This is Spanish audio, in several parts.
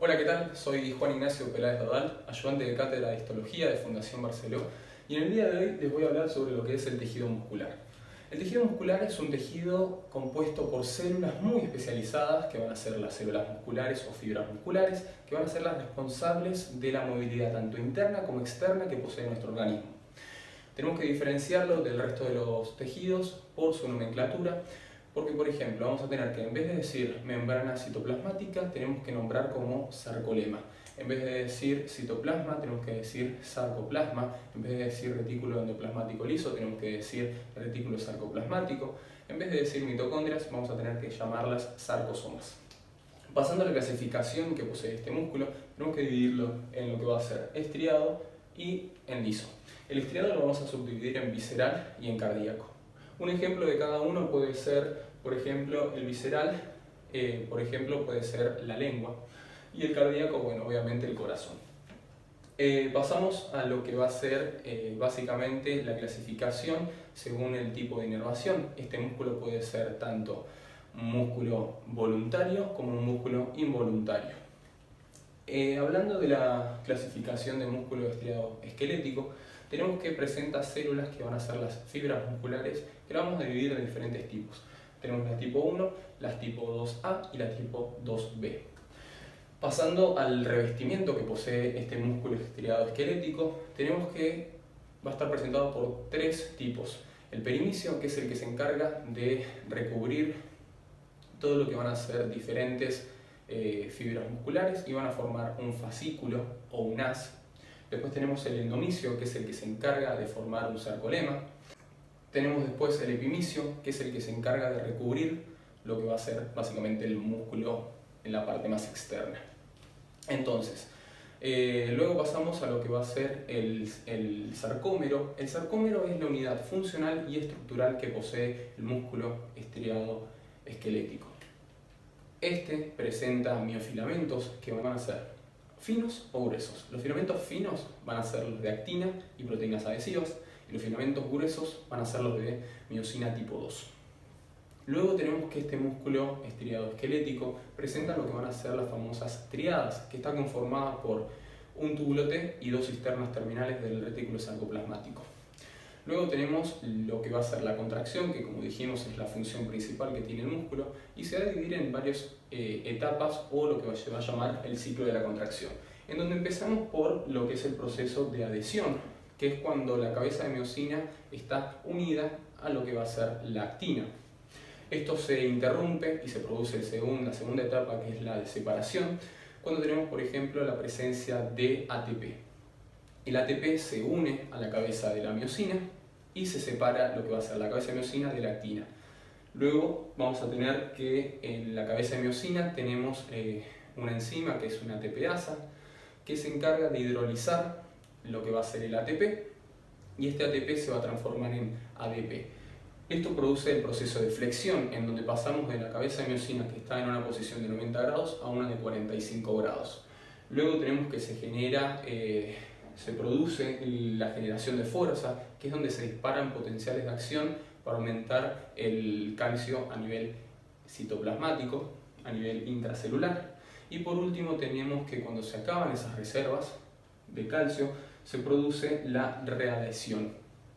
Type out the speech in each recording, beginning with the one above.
Hola, ¿qué tal? Soy Juan Ignacio Peláez Dodal, ayudante de cátedra de Histología de Fundación Barceló, y en el día de hoy les voy a hablar sobre lo que es el tejido muscular. El tejido muscular es un tejido compuesto por células muy especializadas, que van a ser las células musculares o fibras musculares, que van a ser las responsables de la movilidad tanto interna como externa que posee nuestro organismo. Tenemos que diferenciarlo del resto de los tejidos por su nomenclatura, porque por ejemplo vamos a tener que en vez de decir membrana citoplasmática tenemos que nombrar como sarcolema, en vez de decir citoplasma tenemos que decir sarcoplasma, en vez de decir retículo endoplasmático liso tenemos que decir retículo sarcoplasmático, en vez de decir mitocondrias vamos a tener que llamarlas sarcosomas. Pasando a la clasificación que posee este músculo, tenemos que dividirlo en lo que va a ser estriado y en liso. El estriado lo vamos a subdividir en visceral y en cardíaco. Un ejemplo de cada uno puede ser, por ejemplo, el visceral, puede ser la lengua, y el cardíaco, bueno, obviamente el corazón. Pasamos a lo que va a ser básicamente la clasificación según el tipo de inervación. Este músculo puede ser tanto un músculo voluntario como un músculo involuntario. Hablando de la clasificación de músculo estriado esquelético, tenemos que presenta células que van a ser las fibras musculares, que las vamos a dividir en diferentes tipos. Tenemos la tipo 1, las tipo 2A y la tipo 2B. Pasando al revestimiento que posee este músculo estriado esquelético, tenemos que va a estar presentado por tres tipos. El perimicio, que es el que se encarga de recubrir todo lo que van a ser diferentes fibras musculares y van a formar un fascículo o un haz. Después tenemos el endomicio, que es el que se encarga de formar un sarcolema. Tenemos después el epimicio, que es el que se encarga de recubrir lo que va a ser básicamente el músculo en la parte más externa. Entonces, luego pasamos a lo que va a ser el sarcómero. El sarcómero es la unidad funcional y estructural que posee el músculo estriado esquelético. Este presenta miofilamentos que van a ser finos o gruesos. Los filamentos finos van a ser los de actina y proteínas adhesivas, y los filamentos gruesos van a ser los de miosina tipo 2. Luego tenemos que este músculo estriado esquelético presenta lo que van a ser las famosas triadas, que está conformada por un túbulo T y dos cisternas terminales del retículo sarcoplasmático. Luego tenemos lo que va a ser la contracción, que como dijimos es la función principal que tiene el músculo, y se va a dividir en varias etapas o lo que se va a llamar el ciclo de la contracción, en donde empezamos por lo que es el proceso de adhesión, que es cuando la cabeza de miosina está unida a lo que va a ser la actina. Esto se interrumpe y se produce la segunda etapa, que es la de separación, cuando tenemos por ejemplo la presencia de ATP. El ATP se une a la cabeza de la miosina y se separa lo que va a ser la cabeza de miosina de la actina. Luego vamos a tener que en la cabeza de miosina tenemos una enzima que es una ATPasa, que se encarga de hidrolizar lo que va a ser el ATP, y este ATP se va a transformar en ADP. Esto produce el proceso de flexión, en donde pasamos de la cabeza de miosina que está en una posición de 90 grados a una de 45 grados. Luego tenemos que se produce la generación de fuerza, que es donde se disparan potenciales de acción para aumentar el calcio a nivel citoplasmático, a nivel intracelular. Y por último tenemos que cuando se acaban esas reservas de calcio, se produce la readhesión,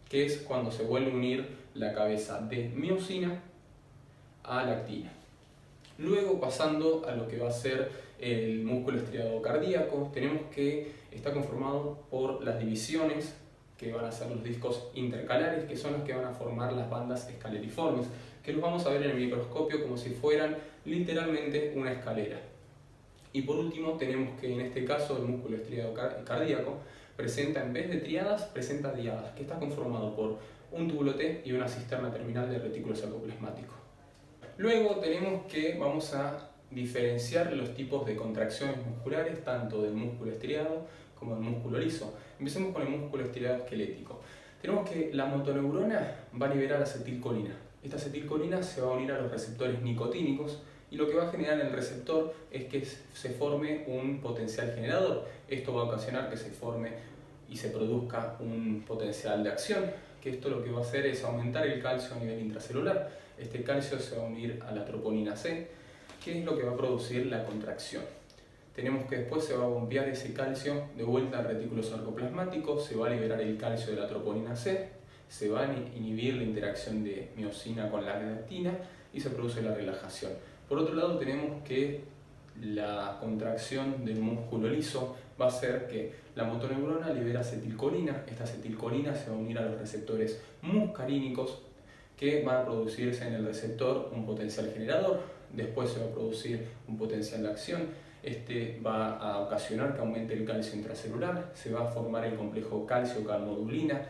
que es cuando se vuelve a unir la cabeza de miosina a la actina. Luego, pasando a lo que va a ser el músculo estriado cardíaco, tenemos que está conformado por las divisiones que van a ser los discos intercalares, que son los que van a formar las bandas escaleriformes, que los vamos a ver en el microscopio como si fueran literalmente una escalera. Y por último tenemos que en este caso el músculo estriado cardíaco presenta, en vez de triadas, presenta diadas, que está conformado por un túbulo T y una cisterna terminal de retículo sarcoplasmático. Luego tenemos que vamos a diferenciar los tipos de contracciones musculares, tanto del músculo estriado como del músculo liso. Empecemos con el músculo estriado esquelético. Tenemos que la motoneurona va a liberar acetilcolina. Esta acetilcolina se va a unir a los receptores nicotínicos, y lo que va a generar en el receptor es que se forme un potencial generador. Esto va a ocasionar que se forme y se produzca un potencial de acción, que esto lo que va a hacer es aumentar el calcio a nivel intracelular. Este calcio se va a unir a la troponina C, que es lo que va a producir la contracción. tenemos que después se va a bombear ese calcio de vuelta al retículo sarcoplasmático, se va a liberar el calcio de la troponina C, se va a inhibir la interacción de miosina con la actina y se produce la relajación. Por otro lado, tenemos que la contracción del músculo liso va a hacer que la motoneurona libera acetilcolina. Esta acetilcolina se va a unir a los receptores muscarínicos que van a producirse en el receptor un potencial generador, después se va a producir un potencial de acción. Este va a ocasionar que aumente el calcio intracelular, se va a formar el complejo calcio-calmodulina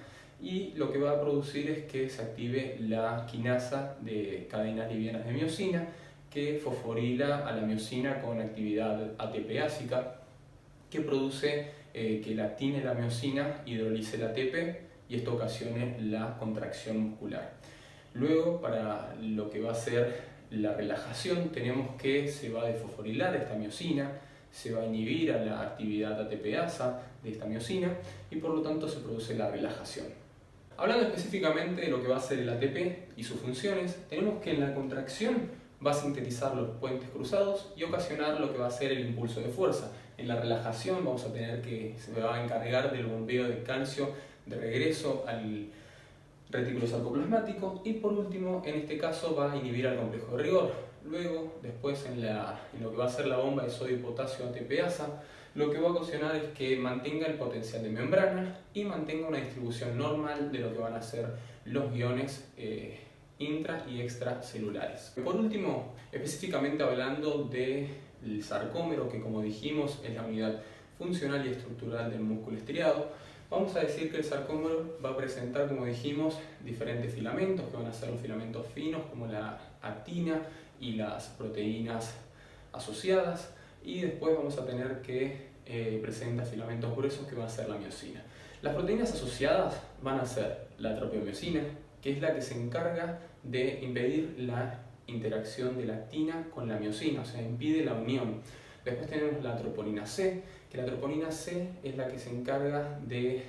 y lo que va a producir es que se active la quinasa de cadenas livianas de miosina que fosforila a la miosina con actividad ATPásica que produce que la actina y la miosina hidrolice el ATP y esto ocasione la contracción muscular. Luego, para lo que va a ser la relajación, tenemos que se va a desfosforilar esta miosina, se va a inhibir a la actividad ATPasa de esta miosina y por lo tanto se produce la relajación. Hablando específicamente de lo que va a ser el ATP y sus funciones, tenemos que en la contracción va a sintetizar los puentes cruzados y ocasionar lo que va a ser el impulso de fuerza. En la relajación vamos a tener que se va a encargar del bombeo de calcio de regreso al retículo sarcoplasmático y por último en este caso va a inhibir al complejo de rigor. Luego después en lo que va a ser la bomba de sodio y potasio ATPasa lo que va a ocasionar es que mantenga el potencial de membrana y mantenga una distribución normal de lo que van a ser los iones intra y extracelulares. Por último, específicamente hablando del sarcómero, que como dijimos es la unidad funcional y estructural del músculo estriado, vamos a decir que el sarcómero va a presentar, como dijimos, diferentes filamentos, que van a ser los filamentos finos como la actina y las proteínas asociadas, y después vamos a tener que presenta filamentos gruesos que van a ser la miosina. Las proteínas asociadas van a ser la tropomiosina, que es la que se encarga de impedir la interacción de la actina con la miosina, o sea, impide la unión. Después tenemos la troponina C, que la troponina C es la que se encarga de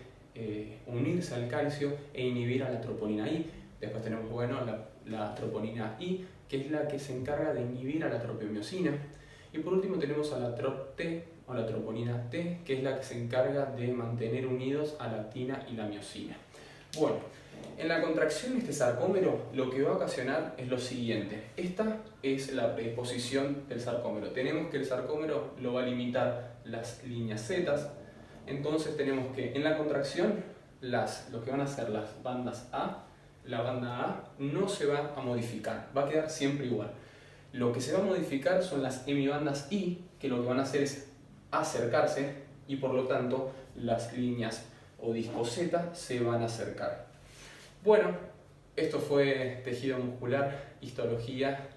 unirse al calcio e inhibir a la troponina I. Después tenemos la troponina I, que es la que se encarga de inhibir a la tropomiosina. Y por último tenemos a la TROP-T o la troponina T, que es la que se encarga de mantener unidos a la actina y la miosina. Bueno, en la contracción de este sarcómero lo que va a ocasionar es lo siguiente. Esta es la predisposición del sarcómero. Tenemos que el sarcómero lo va a limitar las líneas Z. Entonces tenemos que en la contracción lo que van a ser las bandas A, la banda A no se va a modificar, va a quedar siempre igual. Lo que se va a modificar son las hemibandas I, que lo que van a hacer es acercarse y por lo tanto las líneas o disco Z se van a acercar. Bueno, esto fue tejido muscular, histología